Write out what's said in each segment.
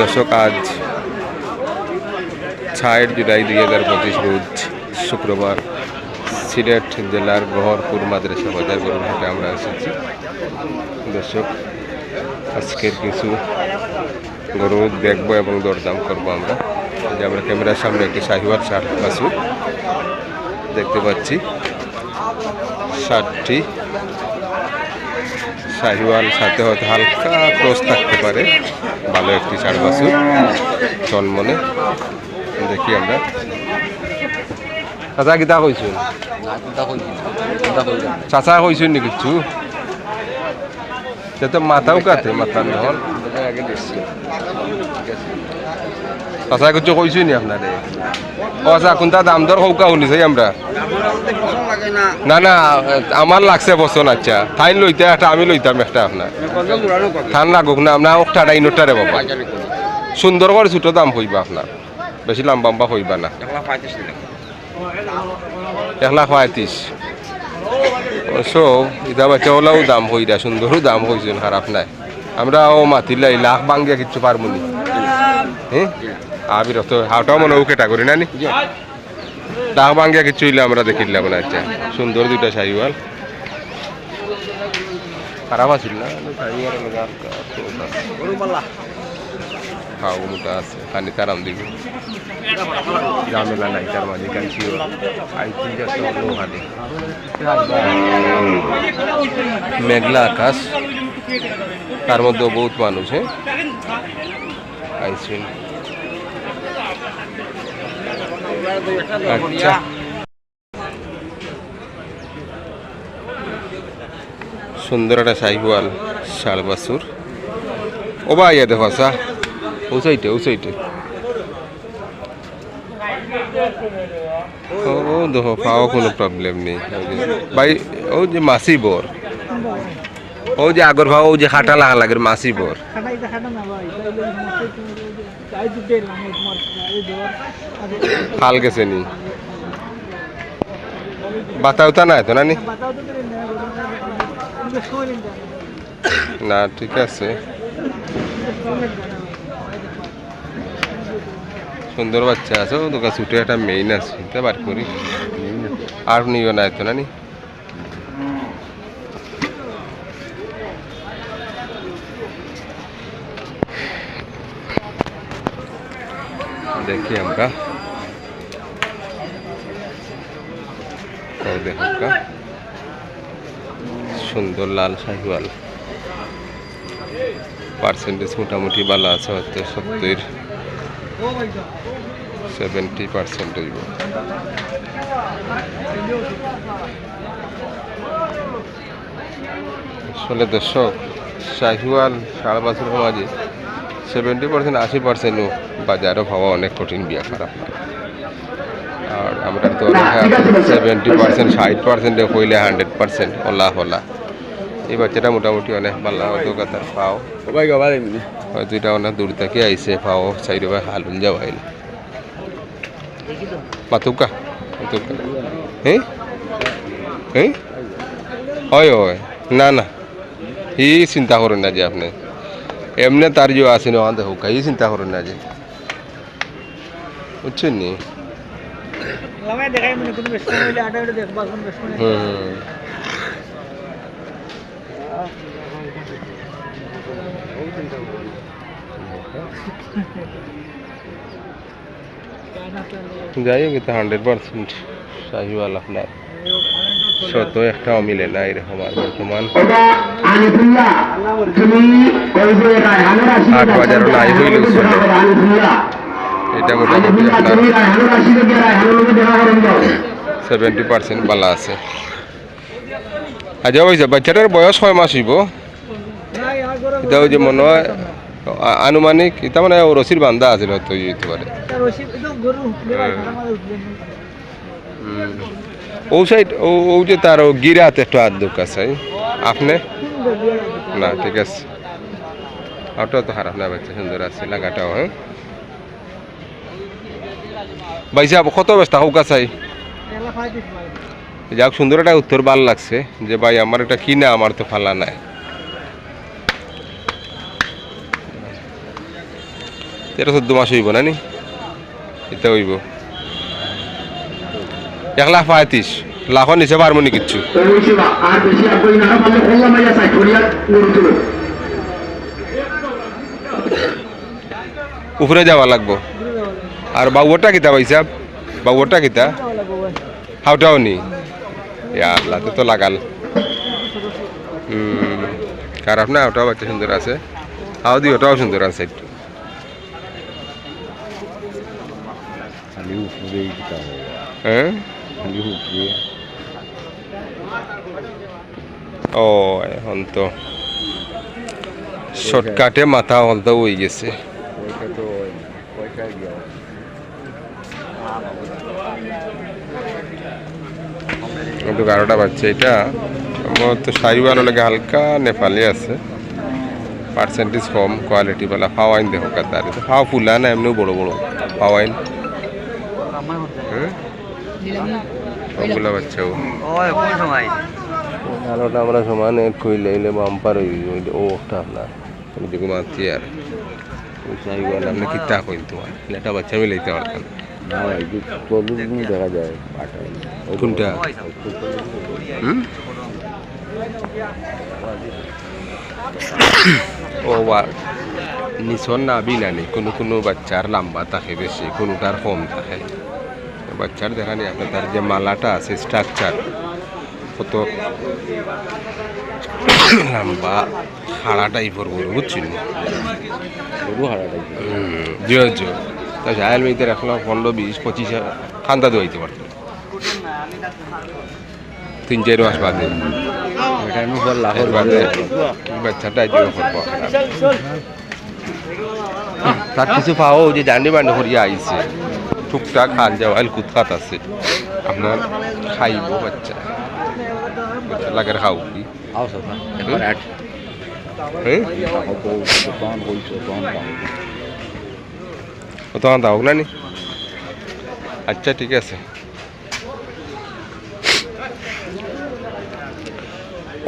দর্শক আজ 6 জুলাই 2025 রোজ শুক্রবার সিলেট জেলার গহরপুর মাদ্রাসা বাজার গরুর হাটে আমরা এসেছি। দর্শক আজকের কিছু গরু দেখবো এবং দরদাম করবো আমরা। যে আমরা ক্যামেরার সামনে একটি শাহিওয়াল ষাট বাছুর দেখতে পাচ্ছি। 60টি শাহিওয়াল, সাথে হয়তো হালকা ক্রস থাকতে পারে। ভালো একটি ষাট বাছুর চনমনে দেখি আমরা। চাচা কিতা কইছুন? চাচা কইছুন নি কিছু? সে তো মাথাও কাটে, মাথা নহল চাচা কিছু কইছুন নি আপনারে? ও আচ্ছা, কোনটা দাম দর হৌকা শুনিছে আমরা? না না, আমার লাগছে পছন্দ। আচ্ছা থাইন লইতে একটা, আমি লইতাম একটা আপনার। থান লাগুক না, আপনার ওটাটা ইনোটারে বাবা সুন্দর করে ছোট দাম হইবা আপনার, বেশি লম্বা হইবা না। 1,35,000 অবশ্য ইটা বাচ্চা ওলাও দাম হইরা, সুন্দরও দাম হইছেন, খারাপ নাই। আমরা ও মাতিলাই লাখ বাঙ্গিয়া কিচ্ছু পারবো নি। হ্যাঁ আবির তো হাওটাও মনে ও ক্যাটাগরি না নি, লাখ বাঙ্গিয়া কিচ্ছু হইলে আমরা দেখিলাম না। আচ্ছা সুন্দর দুইটা শাহিওয়াল, খারাপ আছিল না খাওয়া মোটা আছে, খানি তারাম দিকে ঝামেলা নাই তার মাঝে কালচিও মেঘলা আকাশ, তার মধ্যেও বহুত মানুষ। হ্যাঁ আইসিন। আচ্ছা সুন্দর একটা শাহিওয়াল ষাট বাছুর। ও ভাই ইয়া দেখো আসা উসাইটে ও দেখো পাওয়া কোনো প্রবলেম নেই ভাই। ও যে মাসি বর, ও যে আগর ভাও, ও যে খাটা লাগা লাগে মাসি বর খাল গেছে নি, বাতা উতা নাই তো না নি? না ঠিক আছে, সুন্দর বাচ্চা আছে। ও দোকান ছুটে একটা মেইন আছে, এটা বার করি আর নিও না তো না নি? দেখি আমরা দেখা সুন্দর লাল শাহিওয়াল, পার্সেন্টেজ মোটামুটি ভালো আছে, হয়তো 70% হইব। আসলে দর্শক শাহিওয়াল ষাট বছরের মাঝে 70% 80% বাজারও ভাবা অনেক কঠিন, বিয়া খারাপ। আর আমরা তো 70% 60% হইলে 100% ওলা হলা। এই বাচ্চাটা মোটামুটি অনেক ভালো দোকানদার পাও, হয়তো এটা অনেক দূর থেকে আইসে, পাও সাইড ভাই হালুন যাওয়া আইলে মাতুকা হ্যাঁ হ্যাঁ হয় হয়। না না ই চিন্তা করেন না যে আপনি এমনি তার যে আছে না দেখো, ই চিন্তা করেন না যে, বুঝছেন নি? যাই হোক, এটা 100% শাহিওয়াল আপনার, শত একটাও মিলে না এরকম। আর বর্তমান হাট বাজারও নাই হইলেও চলে, এটা মোটামুটি আপনার 70% ভালো আছে। আচ্ছা ওই যে বাচ্চাটার বয়স 6 মাস হইব, এটা ওই যে মনে হয় আনুমানিক, এটা মানে রশির বান্ধা আছে, হয়তো হইতে পারে। ও সাইড ও যে তার গিরাতে একটু আদুক আছে আপনি না, ঠিক আছে। ওটাও তো খারাপ না, বাচ্চা সুন্দর আছে, লাগাটাও। হ্যাঁ ভাই সাহেব কত ব্যস্ত হোক চাই? যাক সুন্দর একটা উত্তর ভাল লাগছে যে ভাই আমার এটা কিনা, আমার তো ফালা নাই। 13-14 মাস হইব না নি এটা হইব 1,35,000 লাখের নিচে পারবো নি কিচ্ছু উপরে যাওয়া লাগবো আর বাবুরটা কিতা পাইছা বাবুরটা কিতা হাওটাও নি আল্লাহ তো লাগাল খারাপ না ওটাও বাচ্চা সুন্দর আছে হাও দি ওটাও সুন্দর আছে একটু হ্যাঁ ও এখন তো শর্টকাটে মাথা হলতা হয়ে গেছে কিন্তু 12টা বাচ্চা এটা আমার তো শাহিওয়াল লাগে হালকা নেপালি আছে পার্সেন্টেজ কম কোয়ালিটি वाला ফাওয়াইন দেখো কাতারে তো ফাও ফুলা না এমনি বড় বড় ফাওয়াইন ওগুলা বাচ্চা ও কোন সময় আলোটা আমরা সমান কইলে এলে বাম্পার হইল ও ওটা আপনার আমি দেখো মারছি আর শাহিওয়াল আপনি কিতা কইন তোমার এটা বাচ্চা মিলাইতে পারতাম না ভাই প্রবলেম দেখা যায় কোনটা ও নিছন না বিনানি কোনো কোনো বাচ্চার লম্বা থাকে বেশি কোনোটার কম থাকে বাচ্চার দেখা নেই আপনার তার যে মালাটা আছে স্ট্রাকচার কত লম্বা হাড়া টাইপের বড় বুঝছেন জিও জিও তা জায়াল মেয়েদের রাখলাম 15-20-25 খান্দা দোয়াইতে পারত 3-4 মাস বাদে বাদে বাচ্চাটা তার কিছু পাও যে ডান্ডি বান্ডি করিয়া আইছে টুকটাক খাল যাওয়াল কুৎখাত আছে আপনার খাইব বাচ্চা লাগার খাও কি তখন দাও না নি আচ্ছা ঠিক আছে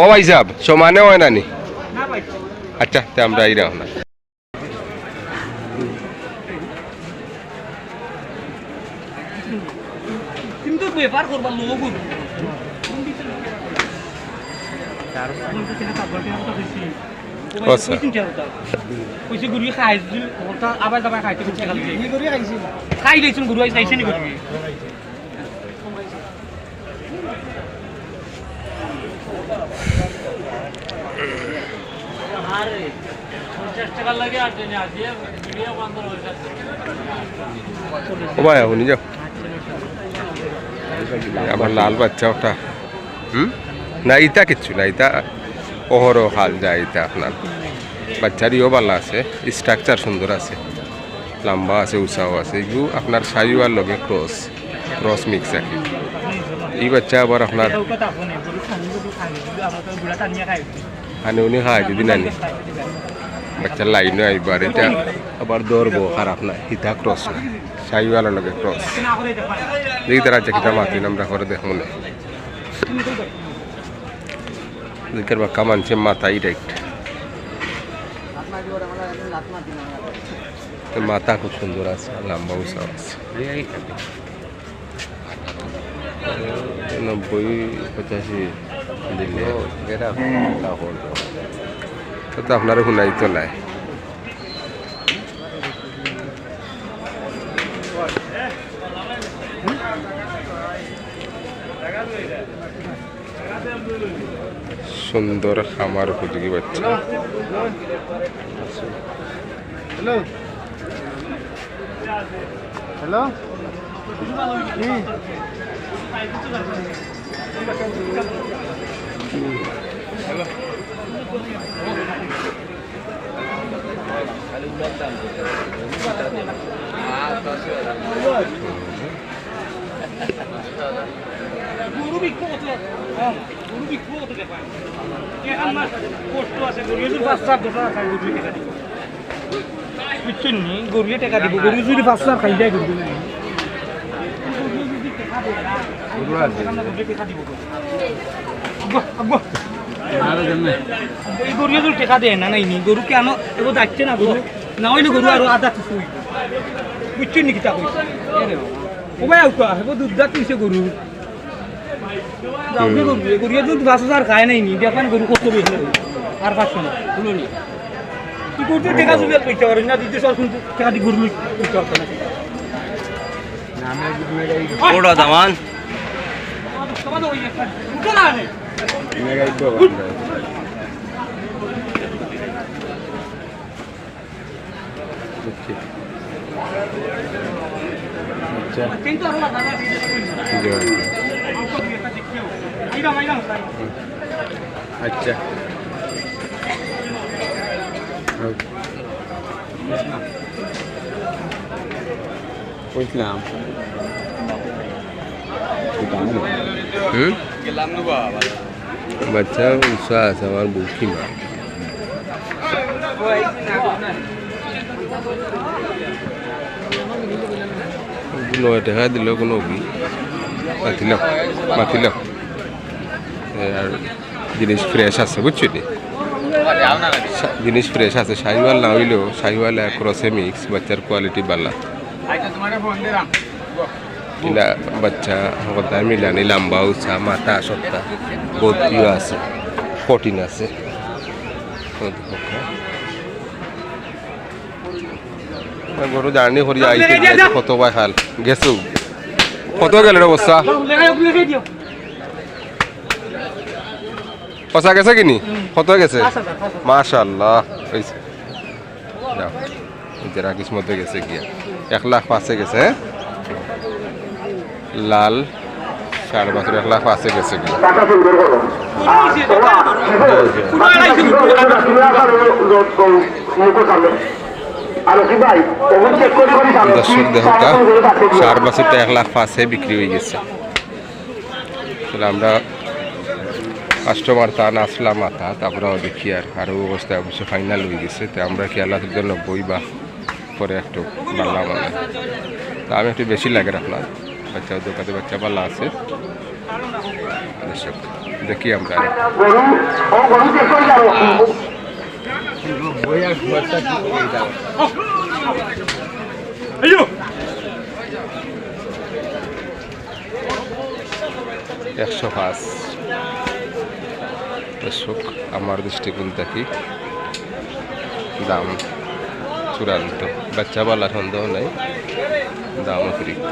ও ভাই সাহেব সমানে হয় না নি আচ্ছা তে আমরা এই রাও না কিন্তু ব্যাপার করবার লোক পয়সা গুড়ি খাই আবার দাবার খাইতে খাই দিয়েছেন গুরু খাইছে নি করবি ও ভাই আপনি যাও আমার লাল বাচ্চা ওটা না ইটা কিচ্ছু না ইটা ওহরো হাল যায় ইটা আপনার বাচ্চারিও ভালো আছে স্ট্রাকচার সুন্দর আছে লম্বা আছে উঁচাও আছে এগুলো আপনার শাহিওয়াল লগে ক্রস মিক্স আছে এই বাচ্চা আবার আপনার হানি উনি খায় যদি নানি বাচ্চার লাইনে আইবার এটা আবার দৌড়বো খারাপ না হিতা ক্রস না শাহিওয়ালের লগে ক্রস দেখি তারা কিতা মাতি আমরা করে দেখবো না দিকের বাক্কা মানছে মাথাই ডাইরেক্ট মাথা খুব সুন্দর আছে লম্বা উঁচাও আছে 90-85 দিলে তো আপনার শুনাই তো নাই সুন্দর খামার উপযোগী বাচ্চা হ্যালো হ্যালো গুরু বিক্রি করতে গুরু বিক্রি করতে পারে আমার কষ্ট আছে গরুর 5-7 টাকা খাই গরু টাকা দিব বুঝছেন নি গরু টাকা দিব গরু যদি 5-7 খাই যায় গরু না গরু আছে টাকা দিব আব্বা আর জানে এই গরু যদি টাকা দেয় না নাই নি গরু কেন এগো যাচ্ছে না গরু না হইলে গরু আর আধা কিছু বুঝছেন নাকি তা কইছে ওবাই আউট আসবো দুধ দাঁত তুইছে গরু যাও গরু গরু দুধ 5000 খায় নাই নি দেখেন গরু কত বেশি আর 500 না হলো নি কি করতে টাকা জুবিয়াল কইতে পারেন না দিতে সর কিন্তু টাকা দি গরু কইতে পারতেন না নামে গরু ওড়া দামান তোমার ওই উঠে না নে মেগাই তো আচ্ছা কিন্তু আর লাগা না আইরা মাইরা আচ্ছা কইছিলাম গেলাম না বাবা বাচ্চা উৎসাহ আছে আমার বুকি মা নয় টাকা দিল কোনো কি মাতিলাম আর জিনিস ফ্রেশ আছে বুঝছি জিনিস ফ্রেশ আছে শাহিওয়াল না হইলেও শাহিওয়াল ক্রসে মিক্স বাচ্চার কোয়ালিটি ভালো ইলা বাচ্চা হতা মিলানি লম্বা উঁচা মাথা সত্তা বহুত প্রিয় আছে প্রোটিন আছে গরু জার্নি করি আইতে কত বাই খাল গেছু কত গেল রে বস্তা পচা গেছে কিনি কত গেছে মাশাআল্লাহ হইছে যাও যারা কিসমতে গেছে গিয়া 1,05,000 গেছে লাল 5.5 1,05,000 গেছে গিয়া দর্শক দেহটা 4 1,05,000 বিক্রি হয়ে গেছে আমরা কাস্টমার তা আসলাম মাথা তারপরে দেখি আর আরও অবস্থায় অবশ্যই ফাইনাল হয়ে গেছে তো আমরা কি আল্লাহ জন্য বই বা পরে একটু বাড়লাম মানে তা আমি একটু বেশি লাগে রাখলাম বাচ্চা দোকানে বাচ্চা পাল্লা আছে দর্শক দেখি আমরা 105 দর্শক আমার দৃষ্টিকোণ দেখি দাম চূড়ান্ত বাচ্চা বলার সন্দেহ নাই দাম অতিরিক্ত